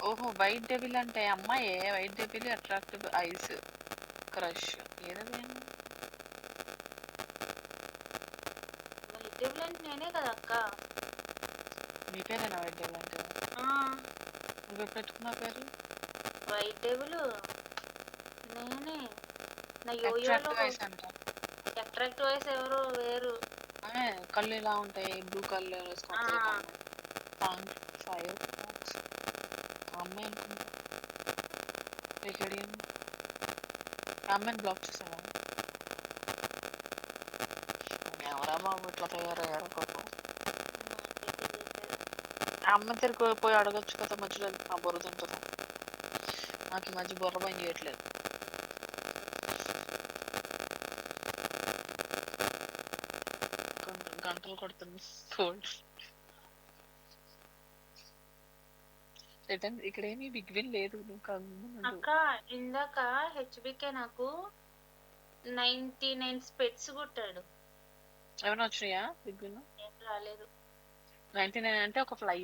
ఓహో! White devil అంటే అమ్మాయే. White devil attractive eyes. Crush ఏదది? వైట్ డెవిల్ అంటే నేనే కదా అక్క. నీ పేరేనా వైట్ డెవిల్ అంటే? ఆ, నువ్వెప్పుడు పెట్టుకున్నావు పేరు? వైట్ డెవిల్ నేనే. నా యోయోలో అట్రాక్టివ్ ఐస్ అంట. అట్రాక్టివ్ వాయిస్ ఎవరు వేరు. కళ్ళు ఇలా ఉంటాయి, బ్లూ కలర్ ఆ, వేసుకుంటుంది ఒక అమ్మాయి. ఫైర్ ఫాక్స్ అమ్మాయి అనుకుంటా. రికడియన్ ఆ అమ్మాయిని బ్లాక్ చేసావా? ఎవరా బాబు ఇట్లా తయారయ్యారు పాపం. నాకైతే చేశారు. ఆ అమ్మాయి దగ్గరికి పోయి అడగొచ్చు కదా మధ్యలో నా బుర్ర తింటుంది. నాకు ఈ మధ్య బుర్ర పని చేయట్లేదు. గంటలు కొడుతుంది కోల్డ్. రిటర్న్ ఇక్కడ ఏమీ బిగ్ విన్ లేదు. నువ్వు కమ్మునుండు. అక్క ఇందాక హెచ్బికే నాకు 99 స్పెట్స్ కుట్టాడు. ఏమైనా వచ్చినాయా బిగ్ విన్? ఏం రాలేదు. 99 అంటే ఒక ఫ్లై.